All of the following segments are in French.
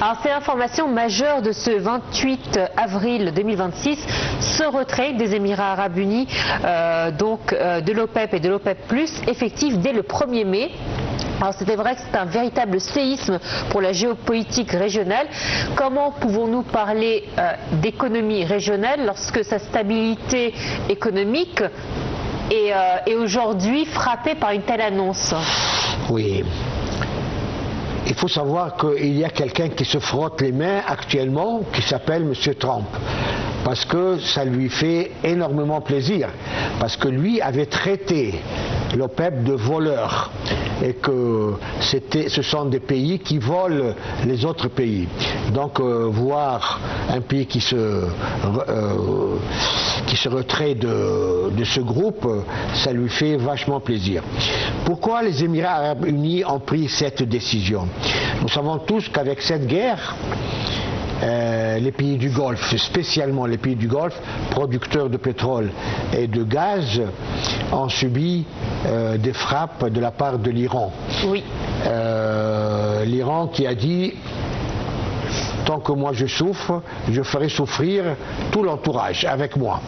Alors c'est l'information majeure de ce 28 avril 2026, ce retrait des Émirats Arabes Unis de l'OPEP et de l'OPEP+, effectif dès le 1er mai. Alors c'était vrai que c'est un véritable séisme pour la géopolitique régionale. Comment pouvons-nous parler d'économie régionale lorsque sa stabilité économique est aujourd'hui frappée par une telle annonce? Oui. Il faut savoir qu'il y a quelqu'un qui se frotte les mains actuellement, qui s'appelle M. Trump, parce que ça lui fait énormément plaisir, parce que lui avait traité l'OPEP de voleurs, et que ce sont des pays qui volent les autres pays. Donc voir un pays qui se retrait de ce groupe, ça lui fait vachement plaisir. Pourquoi les Émirats Arabes Unis ont pris cette décision? Nous savons tous qu'avec cette guerre, les pays du Golfe, spécialement les pays du Golfe, producteurs de pétrole et de gaz, ont subi des frappes de la part de l'Iran. Oui. L'Iran qui a dit: tant que moi je souffre, je ferai souffrir tout l'entourage avec moi.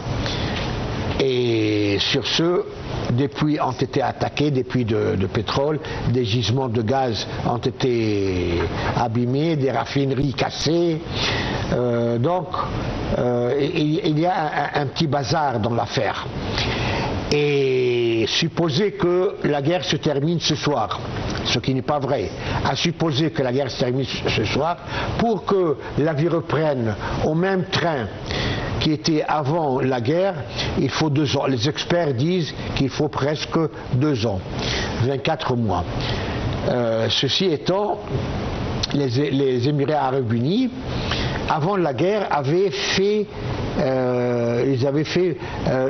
Et sur ce, des puits ont été attaqués, des puits de pétrole, des gisements de gaz ont été abîmés, des raffineries cassées. Donc, il y a un petit bazar dans l'affaire. Et supposer que la guerre se termine ce soir, ce qui n'est pas vrai, à supposer que la guerre se termine ce soir, pour que la vie reprenne au même train qui était avant la guerre, il faut 2 ans. Les experts disent qu'il faut presque 2 ans, 24 mois. Ceci étant, les Émirats Arabes Unis, avant la guerre, avaient fait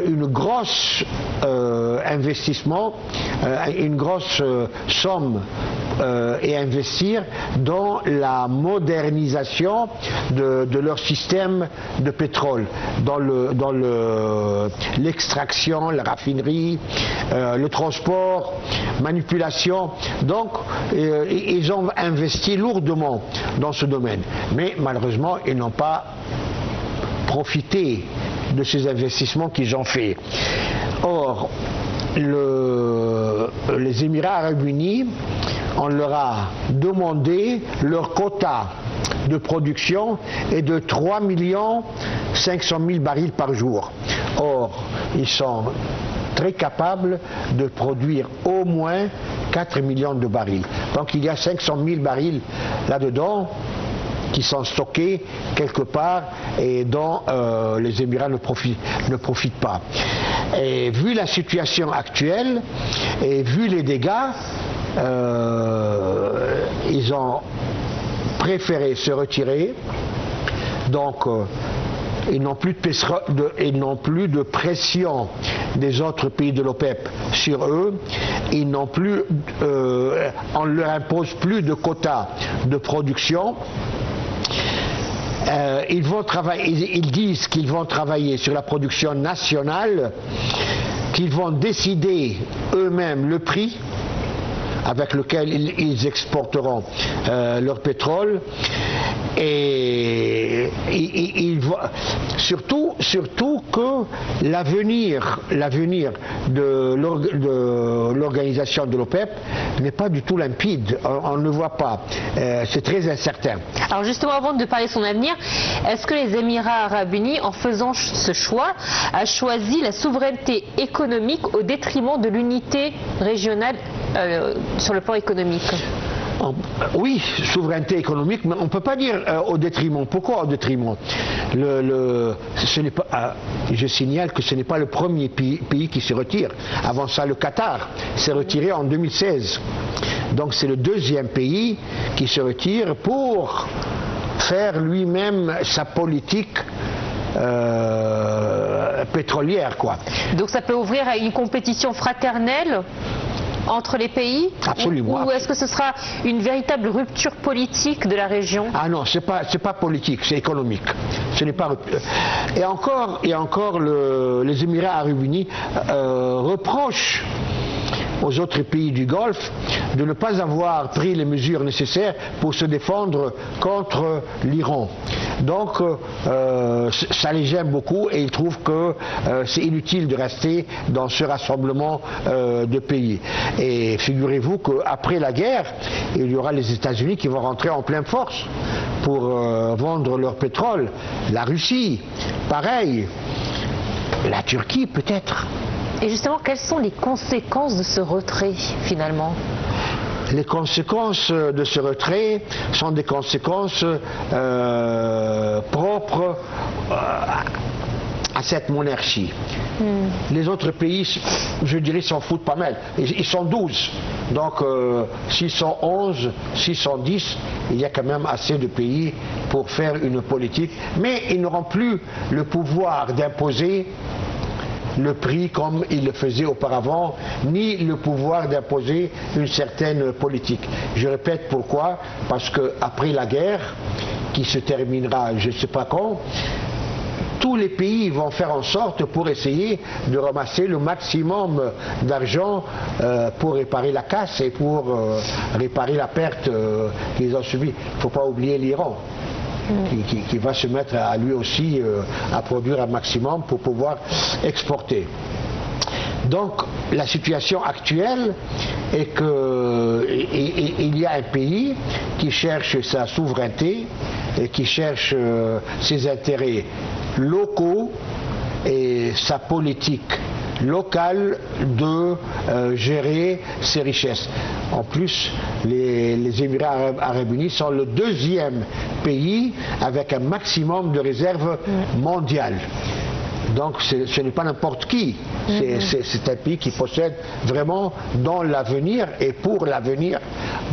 une grosse investissement, une grosse somme et investir dans la modernisation de leur système de pétrole, dans l'extraction, la raffinerie, le transport, manipulation. Donc ils ont investi lourdement dans ce domaine, mais malheureusement ils n'ont pas profité de ces investissements qu'ils ont faits. Or, les Émirats Arabes Unis, on leur a demandé leur quota de production est de 3 500 000 barils par jour. Or, ils sont très capables de produire au moins 4 millions de barils. Donc il y a 500 000 barils là-dedans qui sont stockés quelque part et dont les Émirats ne profitent pas. Et vu la situation actuelle et vu les dégâts, ils ont préféré se retirer. Donc ils n'ont plus de pression des autres pays de l'OPEP sur eux. On ne leur impose plus de quotas de production. Ils disent qu'ils vont travailler sur la production nationale, qu'ils vont décider eux-mêmes le prix avec lequel ils exporteront leur pétrole, et surtout que l'avenir de l'organisation de l'OPEP n'est pas du tout limpide, on ne le voit pas, c'est très incertain. Alors justement, avant de parler de son avenir, est-ce que les Émirats Arabes Unis, en faisant ce choix, a choisi la souveraineté économique au détriment de l'unité régionale sur le plan économique? Oui, souveraineté économique, mais on ne peut pas dire au détriment. Pourquoi au détriment? Je signale que ce n'est pas le premier pays qui se retire. Avant ça, le Qatar s'est retiré en 2016. Donc c'est le deuxième pays qui se retire pour faire lui-même sa politique pétrolière, quoi. Donc ça peut ouvrir à une compétition fraternelle entre les pays? Absolument. Ou est-ce que ce sera une véritable rupture politique de la région? Ah non, c'est pas politique, c'est économique. Ce n'est pas. Et encore les Émirats Arabes Unis reprochent aux autres pays du Golfe de ne pas avoir pris les mesures nécessaires pour se défendre contre l'Iran. Donc ça les gêne beaucoup et ils trouvent que c'est inutile de rester dans ce rassemblement de pays. Et figurez-vous qu'après la guerre, il y aura les États-Unis qui vont rentrer en pleine force pour vendre leur pétrole. La Russie, pareil. La Turquie, peut-être. Et justement, quelles sont les conséquences de ce retrait, finalement ? Les conséquences de ce retrait sont des conséquences propres à cette monarchie. Les autres pays, je dirais, s'en foutent pas mal. Ils sont 12. Donc, s'ils sont 11, s'ils sont 10, il y a quand même assez de pays pour faire une politique. Mais ils n'auront plus le pouvoir d'imposer le prix comme ils le faisaient auparavant, ni le pouvoir d'imposer une certaine politique. Je répète pourquoi, parce qu'après la guerre, qui se terminera je ne sais pas quand, tous les pays vont faire en sorte pour essayer de ramasser le maximum d'argent pour réparer la casse et pour réparer la perte qu'ils ont subie. Il ne faut pas oublier l'Iran. Qui va se mettre à lui aussi à produire un maximum pour pouvoir exporter. Donc la situation actuelle est qu'il y a un pays qui cherche sa souveraineté et qui cherche ses intérêts locaux et sa politique locale de gérer ses richesses. En plus, les Émirats arabes unis sont le deuxième pays avec un maximum de réserves mondiales. Donc ce n'est pas n'importe qui, c'est un pays qui possède vraiment dans l'avenir et pour l'avenir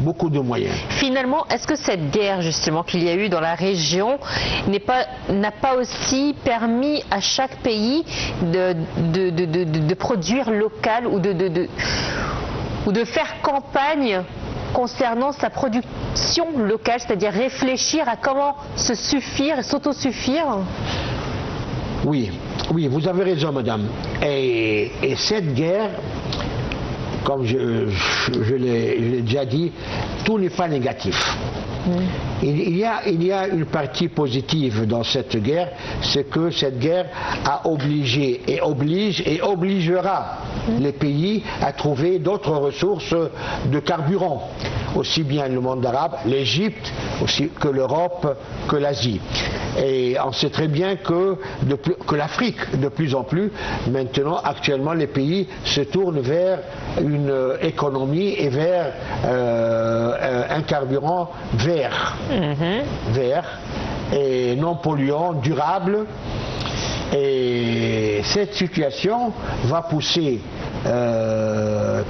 beaucoup de moyens. Finalement, est-ce que cette guerre justement qu'il y a eu dans la région n'a pas aussi permis à chaque pays de produire local ou de faire campagne concernant sa production locale, c'est-à-dire réfléchir à comment se suffire et s'autosuffire? Oui, vous avez raison, madame. Et cette guerre, comme je l'ai déjà dit, tout n'est pas négatif. Il y a une partie positive dans cette guerre, c'est que cette guerre a obligé et oblige et obligera les pays à trouver d'autres ressources de carburant, aussi bien le monde arabe, l'Égypte, aussi que l'Europe, que l'Asie. Et on sait très bien que l'Afrique, de plus en plus, maintenant, actuellement, les pays se tournent vers une économie et vers un carburant vert, et non polluant, durable. Et cette situation va pousser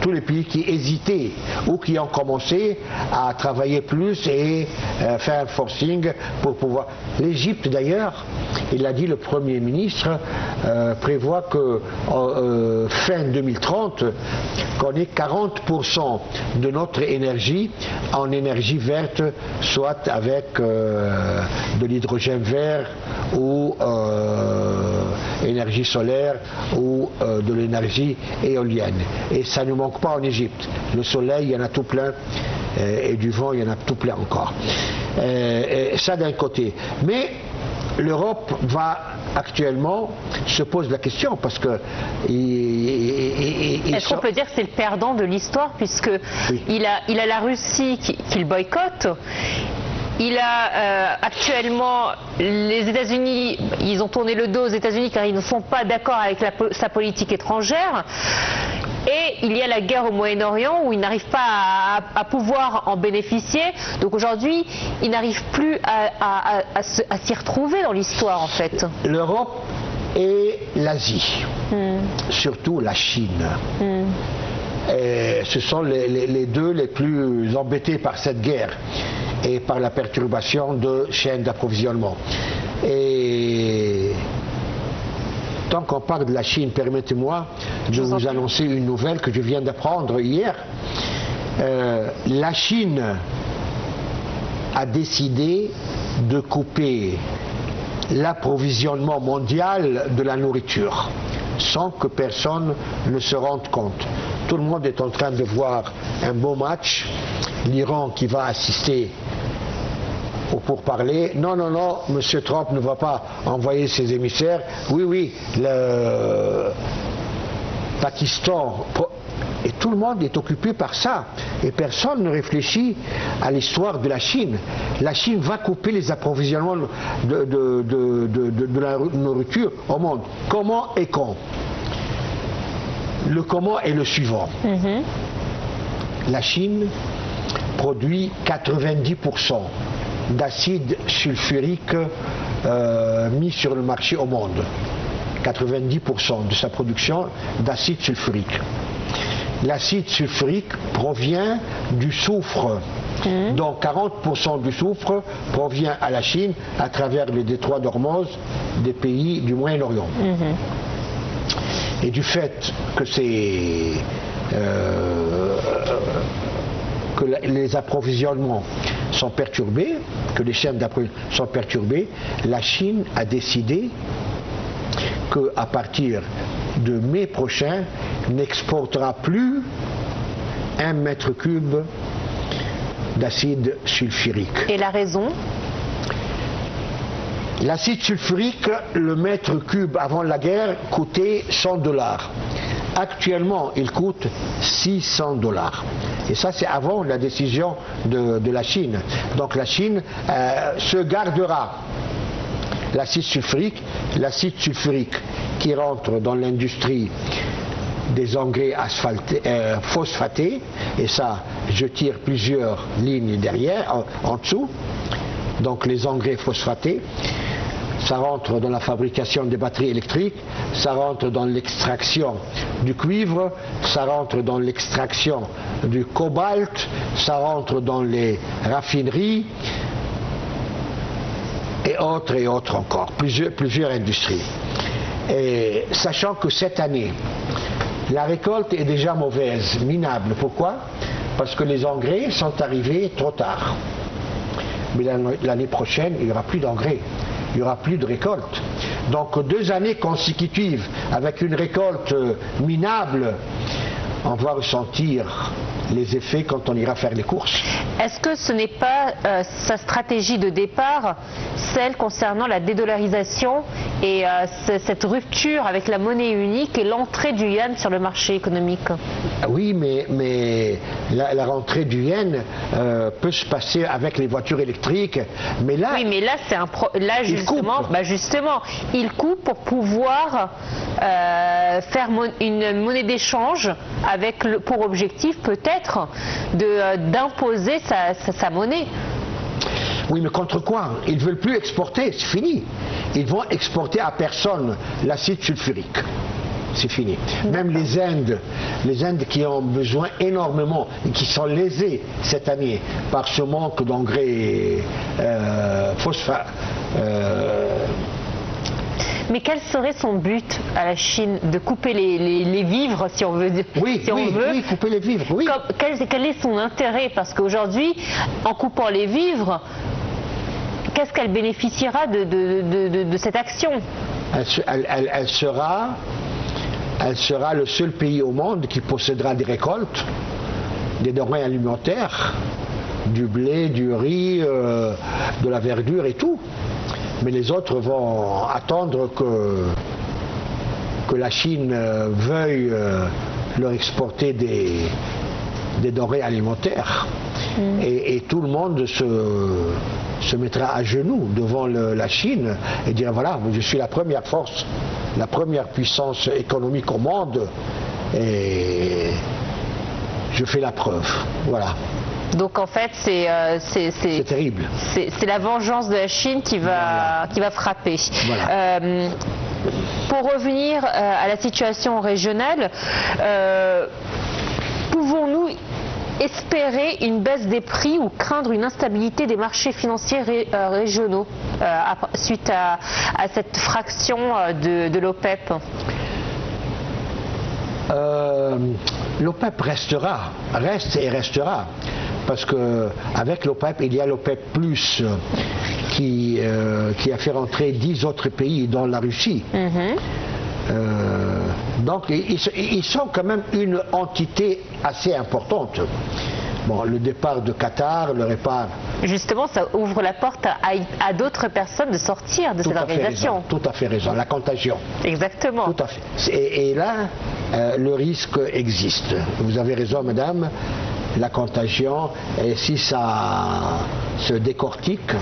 tous les pays qui hésitaient ou qui ont commencé à travailler plus et faire un forcing pour pouvoir. L'Égypte d'ailleurs, il a dit le Premier ministre, prévoit que fin 2030, qu'on ait 40% de notre énergie en énergie verte, soit avec de l'hydrogène vert ou énergie solaire ou de l'énergie éolienne. Et ça ne manque pas en Égypte. Le soleil, il y en a tout plein, et du vent, il y en a tout plein encore. Ça d'un côté. Mais l'Europe va actuellement se pose la question parce que est-ce qu'on peut dire que c'est le perdant de l'histoire puisque oui. il a la Russie qui le boycotte. Il a actuellement les États-Unis, ils ont tourné le dos aux États-Unis car ils ne sont pas d'accord avec sa politique étrangère. Et il y a la guerre au Moyen-Orient où il n'arrive pas à pouvoir en bénéficier. Donc aujourd'hui, il n'arrive plus à s'y retrouver dans l'histoire en fait. L'Europe et l'Asie, surtout la Chine. Et ce sont les deux les plus embêtés par cette guerre et par la perturbation de chaînes d'approvisionnement. Et tant qu'on parle de la Chine, permettez-moi de vous annoncer une nouvelle que je viens d'apprendre hier. La Chine a décidé de couper l'approvisionnement mondial de la nourriture sans que personne ne se rende compte. Tout le monde est en train de voir un beau match. L'Iran qui va assister au pourparlers. Non, non, non, M. Trump ne va pas envoyer ses émissaires. Oui, oui, le Pakistan. Et tout le monde est occupé par ça. Et personne ne réfléchit à l'histoire de la Chine. La Chine va couper les approvisionnements de la nourriture au monde. Comment et quand? Le comment est le suivant. La Chine produit 90% d'acide sulfurique mis sur le marché au monde. 90% de sa production d'acide sulfurique. L'acide sulfurique provient du soufre. Donc 40% du soufre provient à la Chine à travers le détroit d'Ormuz des pays du Moyen-Orient. Et du fait que que les approvisionnements sont perturbés, que les chaînes d'approvisionnement sont perturbées, la Chine a décidé qu'à partir de mai prochain, n'exportera plus 1 mètre cube d'acide sulfurique. Et la raison? L'acide sulfurique, le mètre cube avant la guerre, coûtait $100. Actuellement, il coûte $600. Et ça, c'est avant la décision de la Chine. Donc la Chine se gardera l'acide sulfurique qui rentre dans l'industrie des engrais phosphatés, et ça, je tire plusieurs lignes derrière, en dessous. Donc les engrais phosphatés, ça rentre dans la fabrication des batteries électriques, ça rentre dans l'extraction du cuivre, ça rentre dans l'extraction du cobalt, ça rentre dans les raffineries, et autres encore, plusieurs industries. Et sachant que cette année, la récolte est déjà mauvaise, minable. Pourquoi? Parce que les engrais sont arrivés trop tard. Mais l'année prochaine, il n'y aura plus d'engrais, il n'y aura plus de récolte. Donc 2 années consécutives avec une récolte minable, on va ressentir les effets quand on ira faire les courses. Est-ce que ce n'est pas sa stratégie de départ, celle concernant la dédollarisation et cette rupture avec la monnaie unique et l'entrée du yuan sur le marché économique? Oui, mais la rentrée du yuan peut se passer avec les voitures électriques, mais là... Oui, mais là, là justement, il coupe pour pouvoir faire une monnaie d'échange avec pour objectif peut-être d'imposer sa monnaie. Oui, mais contre quoi? Ils ne veulent plus exporter, c'est fini. Ils vont exporter à personne l'acide sulfurique. C'est fini. Même les Indes qui ont besoin énormément et qui sont lésées cette année par ce manque d'engrais phosphate. Mais quel serait son but à la Chine? De couper les vivres, si on veut dire? Oui, oui, couper les vivres, oui. Quel est son intérêt? Parce qu'aujourd'hui, en coupant les vivres, qu'est-ce qu'elle bénéficiera de cette action? Elle sera le seul pays au monde qui possédera des récoltes, des denrées alimentaires, du blé, du riz, de la verdure et tout. Mais les autres vont attendre que la Chine veuille leur exporter des denrées alimentaires. Et tout le monde se mettra à genoux devant la Chine et dira voilà, je suis la première force, la première puissance économique au monde et je fais la preuve. Voilà. Donc en fait, c'est terrible. C'est la vengeance de la Chine qui va frapper. Voilà. Pour revenir à la situation régionale, pouvons-nous espérer une baisse des prix ou craindre une instabilité des marchés financiers régionaux suite à cette fraction de l'OPEP? L'OPEP reste et restera, parce qu'avec l'OPEP, il y a l'OPEP+, qui a fait rentrer 10 autres pays, dont la Russie. Donc ils sont quand même une entité assez importante. Bon, le départ de Qatar, le départ... Justement, ça ouvre la porte à d'autres personnes de sortir de cette organisation. Tout à fait raison, la contagion. Exactement. Tout à fait. Et là, le risque existe. Vous avez raison, madame, la contagion, et si ça se décortique,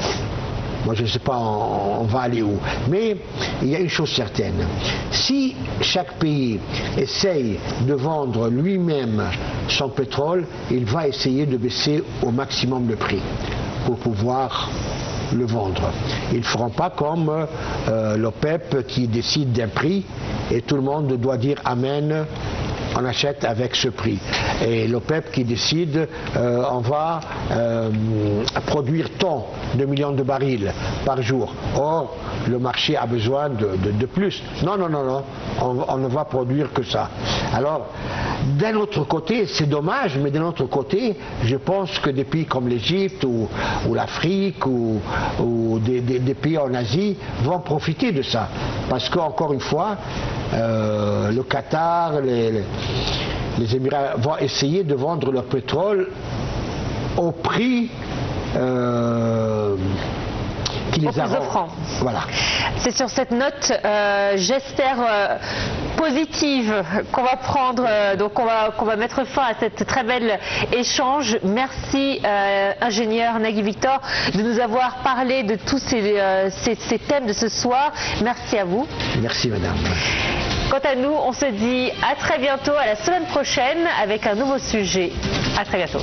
moi je ne sais pas on va aller où. Mais il y a une chose certaine, si chaque pays essaye de vendre lui-même son pétrole, il va essayer de baisser au maximum le prix pour pouvoir le vendre. Ils ne feront pas comme l'OPEP qui décide d'un prix et tout le monde doit dire Amen. On achète avec ce prix. Et l'OPEP qui décide, on va produire tant de millions de barils par jour. Or, le marché a besoin de plus. Non, non, non, non, on ne va produire que ça. Alors, d'un autre côté, c'est dommage, mais d'un autre côté, je pense que des pays comme l'Égypte ou l'Afrique ou des pays en Asie vont profiter de ça. Parce qu'encore une fois, le Qatar, les Émirats vont essayer de vendre leur pétrole au prix qui les a offrant. Voilà. C'est sur cette note, j'espère positive, qu'on va prendre, donc qu'on va mettre fin à cette très belle échange. Merci ingénieur Nagui Victor de nous avoir parlé de tous ces thèmes de ce soir. Merci à vous. Merci madame. Quant à nous, on se dit à très bientôt, à la semaine prochaine avec un nouveau sujet. À très bientôt.